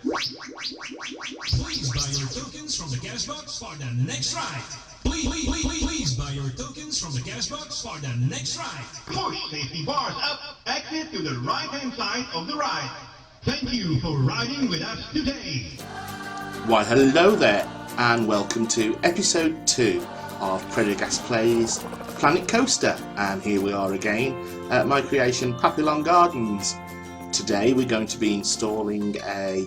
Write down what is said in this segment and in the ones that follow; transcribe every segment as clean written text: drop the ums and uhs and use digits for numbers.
Please buy your tokens from the cash box for the next ride. Please buy your tokens from the cash box for the next ride. Push safety bars up. Exit to the right-hand side of the ride. Thank you for riding with us today. Why hello there, and welcome to episode 2 of Predergast Plays Planet Coaster, and here we are again at my creation Papillon Gardens. Today we're going to be installing a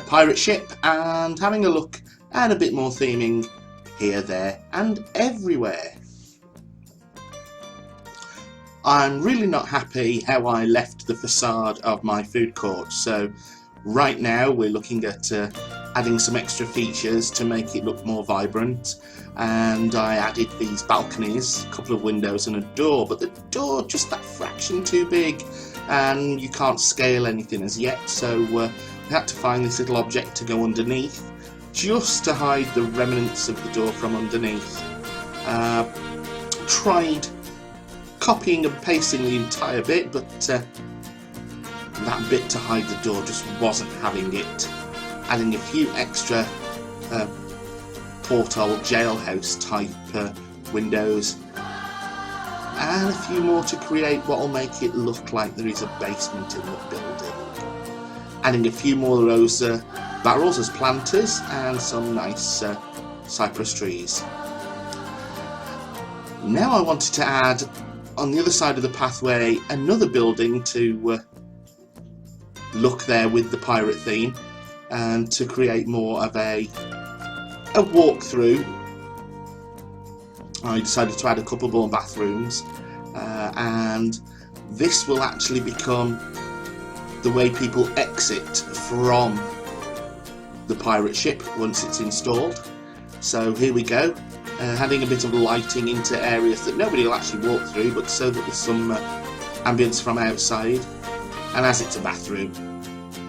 pirate ship and having a look at a bit more theming here, there and everywhere. I'm really not happy how I left the facade of my food court, so right now we're looking at adding some extra features to make it look more vibrant, and I added these balconies, a couple of windows and a door, but the door just that fraction too big and you can't scale anything as yet, so we had to find this little object to go underneath just to hide the remnants of the door from underneath. Tried copying and pasting the entire bit, but that bit to hide the door just wasn't having it. Adding a few extra porthole jailhouse type windows and a few more to create what will make it look like there is a basement in the building. Adding a few more of those barrels as planters and some nice cypress trees. Now I wanted to add on the other side of the pathway another building to look there with the pirate theme, and to create more of a walkthrough. I decided to add a couple more bathrooms, and this will actually become the way people exit from the pirate ship once it's installed. So here we go, adding a bit of lighting into areas that nobody will actually walk through, but so that there's some ambience from outside. And as it's a bathroom,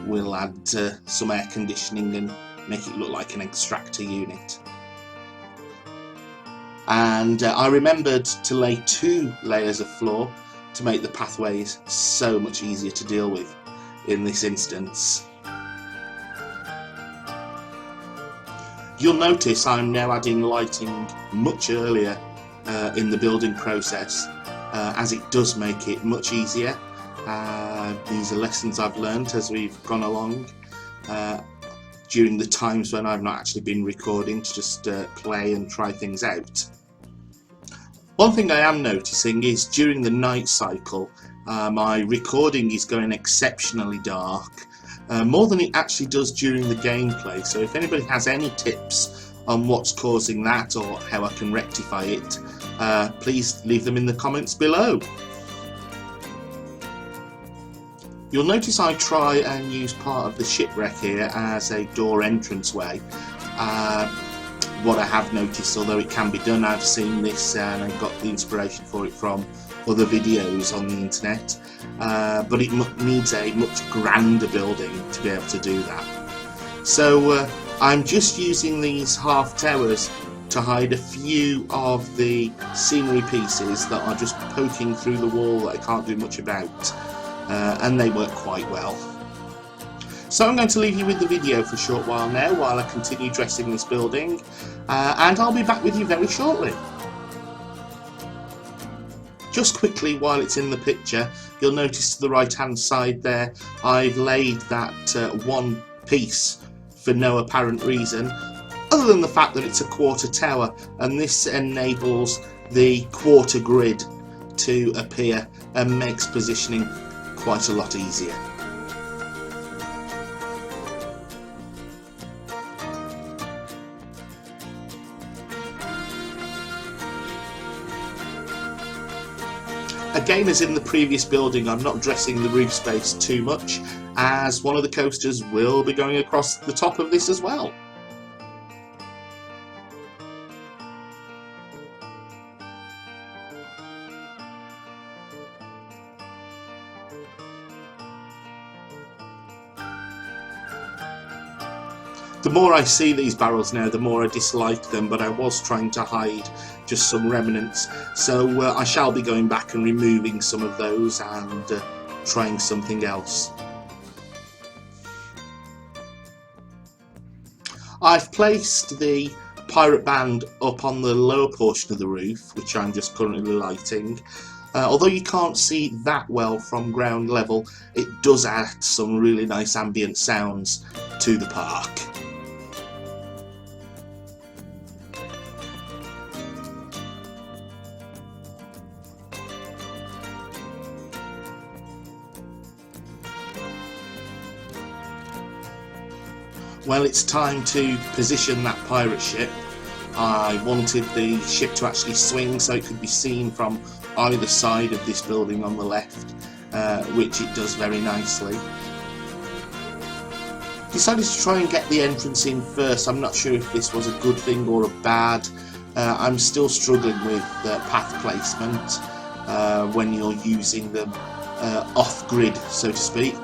we'll add some air conditioning and make it look like an extractor unit. And I remembered to lay 2 layers of floor to make the pathways so much easier to deal with in this instance. You'll notice I'm now adding lighting much earlier in the building process, as it does make it much easier. These are lessons I've learned as we've gone along during the times when I've not actually been recording, to just play and try things out. One thing I am noticing is during the night cycle my recording is going exceptionally dark, more than it actually does during the gameplay, so if anybody has any tips on what's causing that or how I can rectify it, please leave them in the comments below. You'll notice I try and use part of the shipwreck here as a door entranceway. What I have noticed, although it can be done, I've seen this and I got the inspiration for it from other videos on the internet, but it needs a much grander building to be able to do that. So I'm just using these half towers to hide a few of the scenery pieces that are just poking through the wall that I can't do much about. And they work quite well. So I'm going to leave you with the video for a short while now while I continue dressing this building, and I'll be back with you very shortly. Just quickly, while it's in the picture, you'll notice to the right hand side there I've laid that one piece for no apparent reason, other than the fact that it's a quarter tower, and this enables the quarter grid to appear and makes positioning quite a lot easier. Again, as in the previous building, I'm not dressing the roof space too much, as one of the coasters will be going across the top of this as well. The more I see these barrels now, the more I dislike them, but I was trying to hide just some remnants, so I shall be going back and removing some of those and trying something else. I've placed the pirate band up on the lower portion of the roof, which I'm just currently lighting. Although you can't see that well from ground level, it does add some really nice ambient sounds to the park. Well, it's time to position that pirate ship. I wanted the ship to actually swing so it could be seen from either side of this building on the left, which it does very nicely. Decided to try and get the entrance in first. I'm not sure if this was a good thing or a bad. I'm still struggling with path placement when you're using them off-grid, so to speak.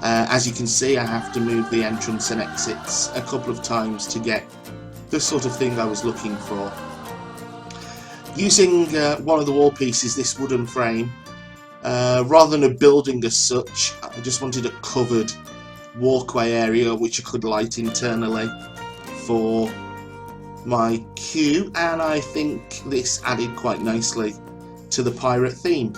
As you can see, I have to move the entrance and exits a couple of times to get the sort of thing I was looking for. Using one of the wall pieces, this wooden frame, rather than a building as such, I just wanted a covered walkway area which I could light internally for my queue, and I think this added quite nicely to the pirate theme.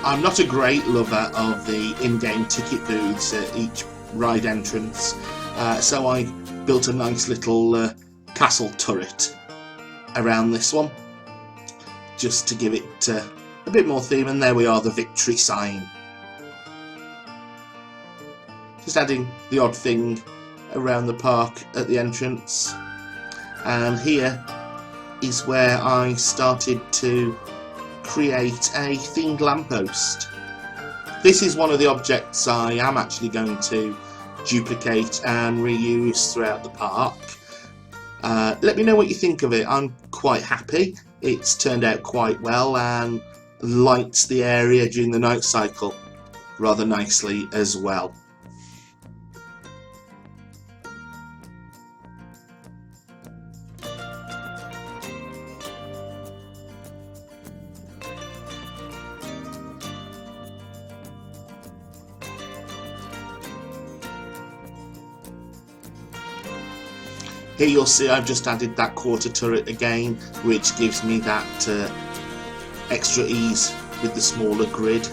I'm not a great lover of the in-game ticket booths at each ride entrance, so I built a nice little castle turret around this one, just to give it a bit more theme, and there we are, the victory sign. Just adding the odd thing around the park at the entrance, and here is where I started to create a themed lamppost. This is one of the objects I am actually going to duplicate and reuse throughout the park. Let me know what you think of it. I'm quite happy. It's turned out quite well and lights the area during the night cycle rather nicely as well. Here you'll see I've just added that quarter turret again, which gives me that extra ease with the smaller grid.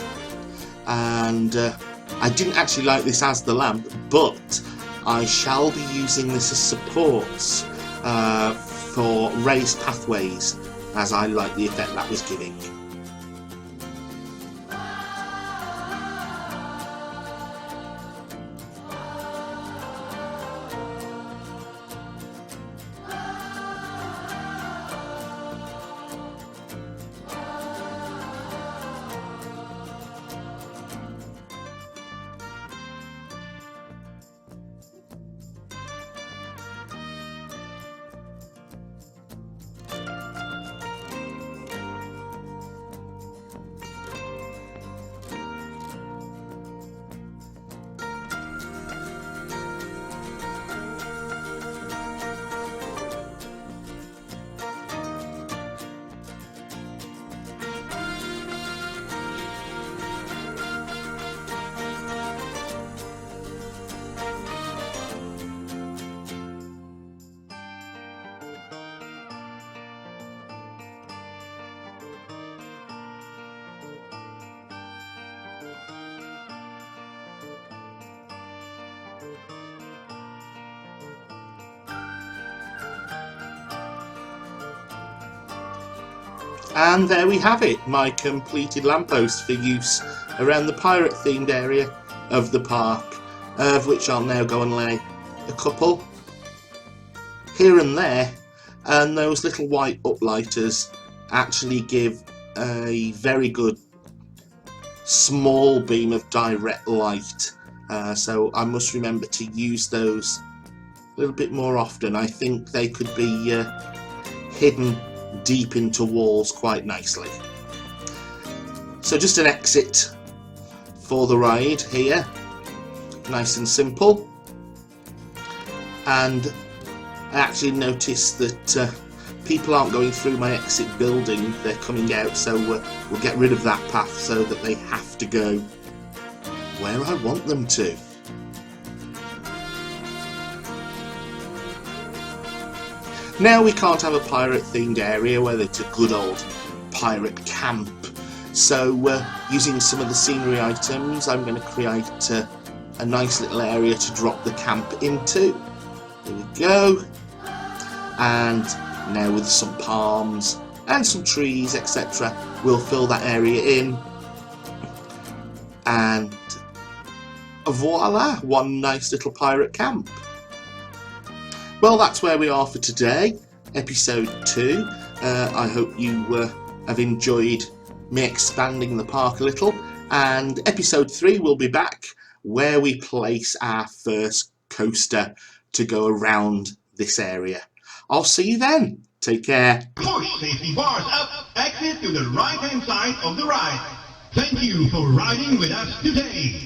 And I didn't actually like this as the lamp, but I shall be using this as supports for raised pathways, as I like the effect that was giving. And there we have it, my completed lamppost for use around the pirate themed area of the park, of which I'll now go and lay a couple here and there, and those little white uplighters actually give a very good small beam of direct light, so I must remember to use those a little bit more often. I think they could be hidden deep into walls quite nicely. So just an exit for the ride here, nice and simple. And I actually noticed that people aren't going through my exit building, they're coming out, so we'll get rid of that path so that they have to go where I want them to. Now we can't have a pirate themed area where it's a good old pirate camp, so using some of the scenery items I'm going to create a nice little area to drop the camp into. There we go. And now with some palms and some trees, etc., we'll fill that area in, and voila, one nice little pirate camp. Well, that's where we are for today, episode 2. I hope you have enjoyed me expanding the park a little, and episode 3 will be back where we place our first coaster to go around this area. I'll see you then. Take care. Push safety bars up, exit to the right-hand side of the ride. Thank you for riding with us today.